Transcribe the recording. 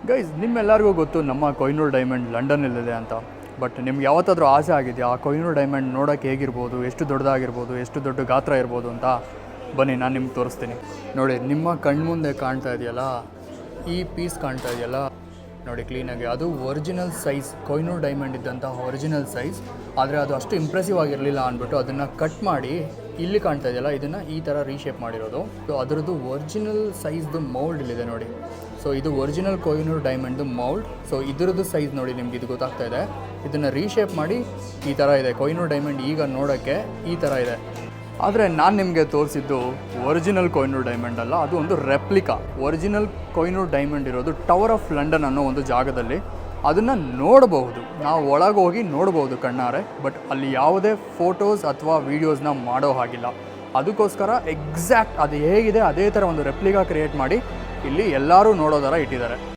Guys ನಿಮ್ಮೆಲ್ಲರಿಗೂ ಗೊತ್ತು ನಮ್ಮ ಕೊಹಿನೂರ್ ಡೈಮಂಡ್ ಲಂಡನ್ನಲ್ಲಿದೆ ಅಂತ. ಬಟ್ ನಿಮ್ಗೆ ಯಾವತ್ತಾದರೂ ಆಸೆ ಆಗಿದೆಯಾ ಆ ಕೊಹಿನೂರ್ ಡೈಮಂಡ್ ನೋಡೋಕ್ಕೆ ಹೇಗಿರ್ಬೋದು, ಎಷ್ಟು ದೊಡ್ಡದಾಗಿರ್ಬೋದು, ಎಷ್ಟು ದೊಡ್ಡ ಗಾತ್ರ ಇರ್ಬೋದು ಅಂತ? ಬನ್ನಿ ನಾನು ನಿಮ್ಗೆ ತೋರಿಸ್ತೀನಿ. ನೋಡಿ, ನಿಮ್ಮ ಕಣ್ಮುಂದೆ ಕಾಣ್ತಾ ಇದೆಯಲ್ಲ, ಈ ಪೀಸ್ ಕಾಣ್ತಾ ಇದೆಯಲ್ಲ ನೋಡಿ ಕ್ಲೀನಾಗಿ, ಅದು ಒರಿಜಿನಲ್ ಸೈಜ್, ಕೊಹಿನೂರ್ ಡೈಮಂಡ್ ಇದ್ದಂಥ ಒರಿಜಿನಲ್ ಸೈಜ್. ಆದರೆ ಅದು ಅಷ್ಟು ಇಂಪ್ರೆಸಿವ್ ಆಗಿರಲಿಲ್ಲ ಅಂದ್ಬಿಟ್ಟು ಅದನ್ನು ಕಟ್ ಮಾಡಿ ಇಲ್ಲಿ ಕಾಣ್ತಾ ಇದೆಯಲ್ಲ, ಇದನ್ನು ಈ ಥರ ರೀಶೇಪ್ ಮಾಡಿರೋದು. ಸೊ ಅದರದ್ದು ಒರಿಜಿನಲ್ ಸೈಜ್ದು ಮೌಲ್ಡ್ ಇಲ್ಲಿದೆ ನೋಡಿ. ಸೊ ಇದು ಒರಿಜಿನಲ್ ಕೊಹಿನೂರ್ ಡೈಮಂಡ್ದು ಮೌಲ್ಡ್. ಸೊ ಇದರದ್ದು ಸೈಜ್ ನೋಡಿ, ನಿಮ್ಗೆ ಇದು ಗೊತ್ತಾಗ್ತಾ ಇದೆ. ಇದನ್ನು ರೀಶೇಪ್ ಮಾಡಿ ಈ ಥರ ಇದೆ. ಕೊಹಿನೂರ್ ಡೈಮಂಡ್ ಈಗ ನೋಡೋಕ್ಕೆ ಈ ಥರ ಇದೆ. ಆದರೆ ನಾನು ನಿಮಗೆ ತೋರಿಸಿದ್ದು ಒರಿಜಿನಲ್ ಕೊಹಿನೂರ್ ಡೈಮಂಡ್ ಅಲ್ಲ, ಅದು ಒಂದು ರೆಪ್ಲಿಕಾ. ಒರಿಜಿನಲ್ ಕೊಹಿನೂರ್ ಡೈಮಂಡ್ ಇರೋದು ಟವರ್ ಆಫ್ ಲಂಡನ್ ಅನ್ನೋ ಒಂದು ಜಾಗದಲ್ಲಿ. ಅದನ್ನು ನೋಡಬಹುದು, ನಾವು ಒಳಗೆ ಹೋಗಿ ನೋಡ್ಬೋದು ಕಣ್ಣಾರೆ. ಬಟ್ ಅಲ್ಲಿ ಯಾವುದೇ ಫೋಟೋಸ್ ಅಥವಾ ವೀಡಿಯೋಸ್ನ ಮಾಡೋ ಹಾಗಿಲ್ಲ. ಅದಕ್ಕೋಸ್ಕರ ಎಕ್ಸಾಕ್ಟ್ ಅದು ಹೇಗಿದೆ ಅದೇ ಥರ ಒಂದು ರೆಪ್ಲಿಕಾ ಕ್ರಿಯೇಟ್ ಮಾಡಿ ಇಲ್ಲಿ ಎಲ್ಲರೂ ನೋಡೋ ಥರ ಇಟ್ಟಿದ್ದಾರೆ.